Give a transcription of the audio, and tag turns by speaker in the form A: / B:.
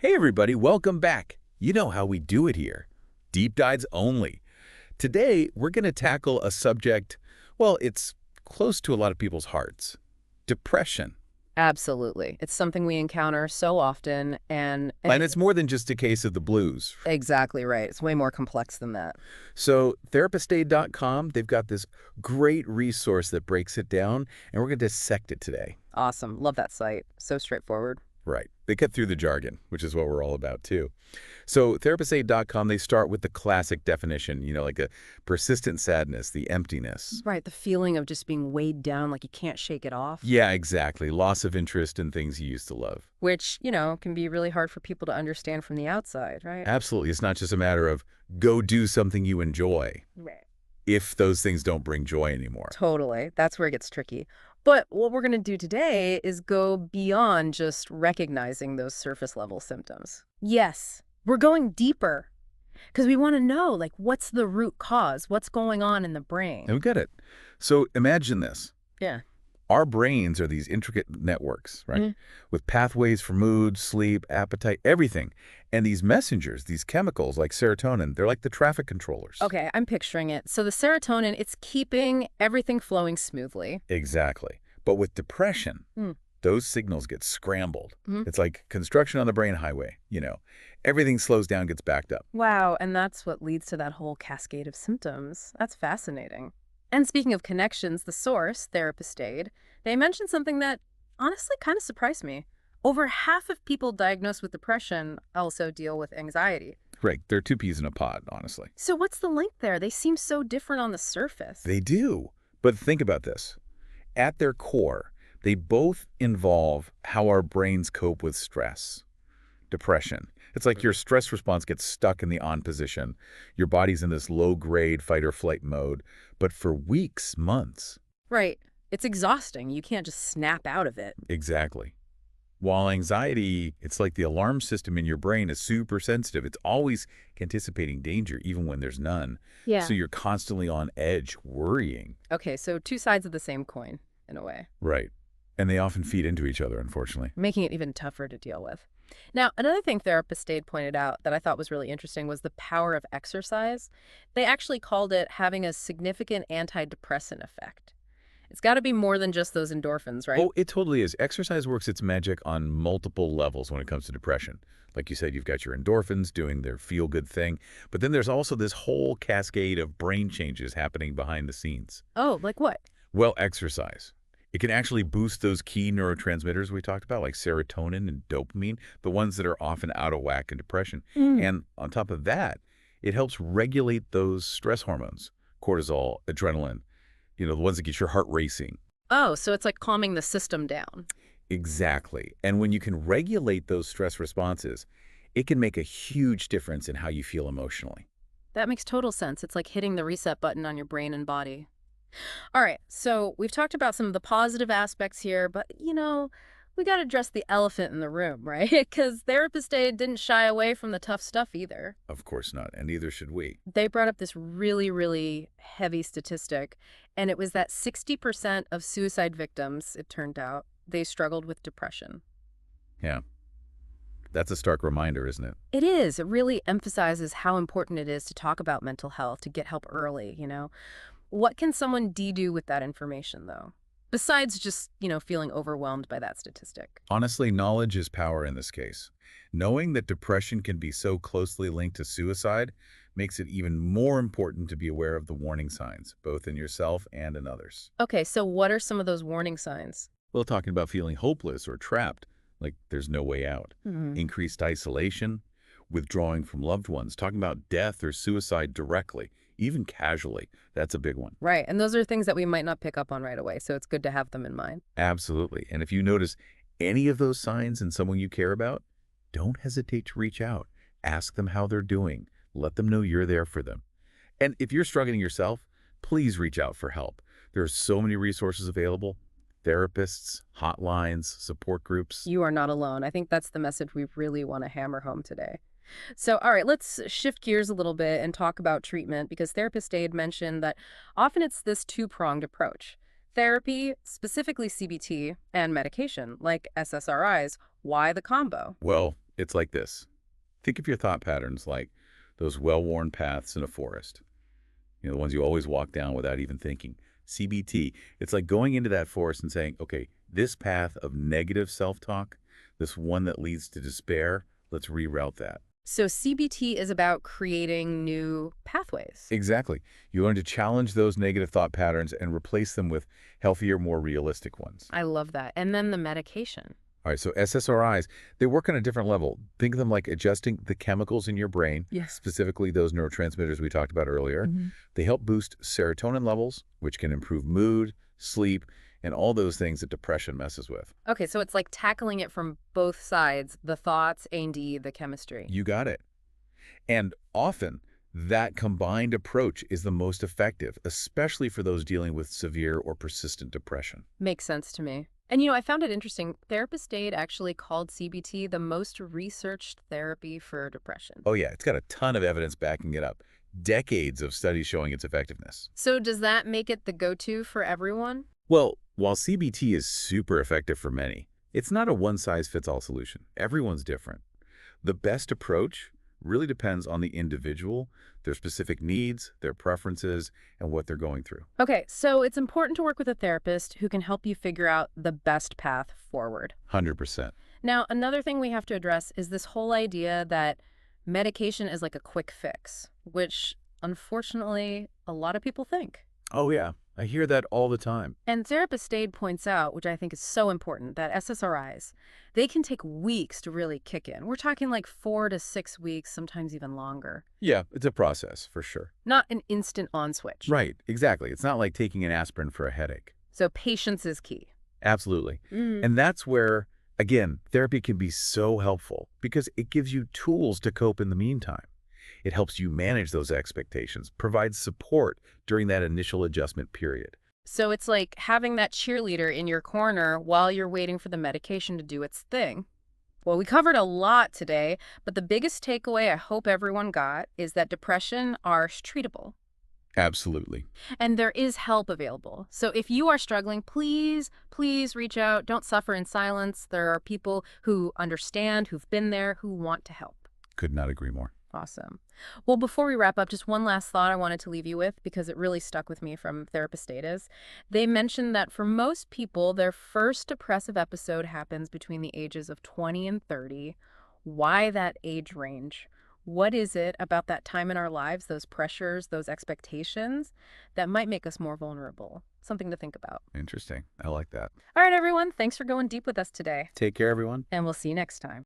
A: Hey everybody, welcome back. You know how we do it here. Deep dives only. Today, we're going to tackle a subject, well, it's close to a lot of people's hearts. Depression.
B: Absolutely. It's something we encounter so often, and
A: And it's more than just a case of the blues.
B: exactly right. It's way more complex than that.
A: So therapistaid.com, they've got this great resource that breaks it down, and we're going to dissect it today.
B: Awesome. Love that site. So straightforward.
A: Right. They cut through the jargon, which is what we're all about, too. So therapistaid.com, they start with the classic definition, like a persistent sadness, the emptiness.
B: Right. The feeling of just being weighed down like you can't shake it off,
A: Yeah, exactly. Loss of interest in things you used to love.
B: which, can be really hard for people to understand from the outside, right?
A: Absolutely. It's not just a matter of go do something you enjoy
B: Right.
A: if those things don't bring joy anymore.
B: Totally. That's where it gets tricky. But what we're going to do today is go beyond just recognizing those surface level symptoms. Yes, we're going deeper because we want to know, like, what's the root cause? What's going on in the brain?
A: And we get it. So imagine this.
B: Yeah.
A: Our brains are these intricate networks, right?
B: Mhm.
A: With pathways for mood, sleep, appetite, everything. And these messengers, these chemicals like serotonin, they're like the traffic controllers.
B: Okay, I'm picturing it. So the serotonin, it's keeping everything flowing smoothly.
A: Exactly. But with depression,
B: Mm.
A: those signals get scrambled.
B: Mhm.
A: It's like construction on the brain highway, Everything slows down, gets backed up.
B: Wow, and that's what leads to that whole cascade of symptoms. That's fascinating. And speaking of connections, the source, Therapist Aid, they mentioned something that honestly kind of surprised me. Over half of people diagnosed with depression also deal with anxiety.
A: Right. They're two peas in a pod, honestly.
B: So what's the link there? They seem so different on the surface.
A: They do. But think about this. At their core, they both involve how our brains cope with stress. Depression. It's like your stress response gets stuck in the on position. Your body's in this low-grade fight or flight mode. But for weeks, months.
B: Right. It's exhausting. You can't just snap out of it.
A: Exactly. While anxiety, it's like the alarm system in your brain is super sensitive. It's always anticipating danger, even when there's none.
B: Yeah.
A: So you're constantly on edge, worrying.
B: Okay, so two sides of the same coin, in a way,
A: Right. And they often feed into each other, unfortunately.
B: making it even tougher to deal with. Now, another thing Therapist Aid pointed out that I thought was really interesting was the power of exercise. They actually called it having a significant antidepressant effect. It's got to be more than just those endorphins, right?
A: Oh, it totally is. Exercise works its magic on multiple levels when it comes to depression. Like you said, you've got your endorphins doing their feel-good thing, but then there's also this whole cascade of brain changes happening behind the scenes.
B: Oh, like what?
A: Well, exercise. It can actually boost those key neurotransmitters we talked about, like serotonin and dopamine, the ones that are often out of whack in depression. And on top of that, it helps regulate those stress hormones, cortisol, adrenaline, the ones that get your heart racing.
B: Oh, so it's like calming the system down.
A: Exactly. And when you can regulate those stress responses, it can make a huge difference in how you feel emotionally.
B: That makes total sense. It's like hitting the reset button on your brain and body. All right, so we've talked about some of the positive aspects here, but, we got to address the elephant in the room, right? Because Therapist Aid didn't shy away from the tough stuff either.
A: Of course not, and neither should we.
B: They brought up this really, really heavy statistic, and it was that 60% of suicide victims, it turned out, they struggled with depression.
A: Yeah. That's a stark reminder, isn't it?
B: It is. It really emphasizes how important it is to talk about mental health, to get help early. What can someone do with that information, though? Besides just, feeling overwhelmed by that statistic.
A: Honestly, knowledge is power in this case. Knowing that depression can be so closely linked to suicide makes it even more important to be aware of the warning signs, both in yourself and in others.
B: Okay, so what are some of those warning signs?
A: Well, talking about feeling hopeless or trapped, like there's no way out.
B: Hmm.
A: Increased isolation, withdrawing from loved ones, talking about death or suicide directly, even casually. That's a big one.
B: Right, and those are things that we might not pick up on right away, so it's good to have them in mind.
A: Absolutely. And if you notice any of those signs in someone you care about, don't hesitate to reach out. Ask them how they're doing. Let them know you're there for them. And if you're struggling yourself, please reach out for help. There are so many resources available. Therapists, hotlines, support groups.
B: You are not alone. I think that's the message we really want to hammer home today. So, all right, let's shift gears a little bit and talk about treatment because Therapist Aid mentioned that often it's this two-pronged approach. Therapy, specifically CBT, and medication, like SSRIs. Why the combo?
A: Well, It's like this. Think of your thought patterns like those well-worn paths in a forest. The ones you always walk down without even thinking. CBT, it's like going into that forest and saying, okay, this path of negative self-talk, this one that leads to despair, let's reroute that.
B: So CBT is about creating new pathways.
A: Exactly. You learn to challenge those negative thought patterns and replace them with healthier, more realistic ones.
B: I love that. And then the medication.
A: All right, so SSRIs, they work on a different level. Think of them like adjusting the chemicals in your brain,
B: Yes.
A: specifically those neurotransmitters we talked about earlier. They help boost serotonin levels, which can improve mood, sleep, and all those things that depression messes with.
B: Okay, so it's like tackling it from both sides, the thoughts and the chemistry.
A: You got it. And often, that combined approach is the most effective, especially for those dealing with severe or persistent depression.
B: Makes sense to me. And I found it interesting. Therapist Aid actually called CBT the most researched therapy for depression.
A: Oh yeah, it's got a ton of evidence backing it up. Decades of studies showing its effectiveness.
B: So does that make it the go-to for everyone?
A: Well, while CBT is super effective for many, it's not a one-size-fits-all solution. Everyone's different. The best approach really depends on the individual, their specific needs, their preferences, and what they're going through.
B: Okay, so it's important to work with a therapist who can help you figure out the best path forward.
A: 100%.
B: Now, another thing we have to address is this whole idea that medication is like a quick fix, which unfortunately a lot of people think.
A: Oh yeah, I hear that all the time.
B: And Therapist Aid points out, which I think is so important, that SSRIs, they can take weeks to really kick in. We're talking like 4 to 6 weeks, sometimes even longer.
A: Yeah, it's a process for sure.
B: Not an instant on switch.
A: Right, exactly. It's not like taking an aspirin for a headache.
B: So patience is key.
A: Absolutely. And that's where, again, therapy can be so helpful because it gives you tools to cope in the meantime. It helps you manage those expectations, provides support during that initial adjustment period.
B: So it's like having that cheerleader in your corner while you're waiting for the medication to do its thing. Well, we covered a lot today, but the biggest takeaway I hope everyone got is that depression are treatable.
A: Absolutely.
B: And there is help available. So if you are struggling, please, please reach out. Don't suffer in silence. There are people who understand, who've been there, who want to help.
A: Could not agree more.
B: Awesome. Well, before we wrap up, just one last thought I wanted to leave you with because it really stuck with me from Therapist Data. They mentioned that for most people, their first depressive episode happens between the ages of 20 and 30. Why that age range? What is it about that time in our lives, those pressures, those expectations, that might make us more vulnerable? Something to think about.
A: Interesting. I like that.
B: All right, everyone. Thanks for going deep with us today.
A: Take care, everyone.
B: And we'll see you next time.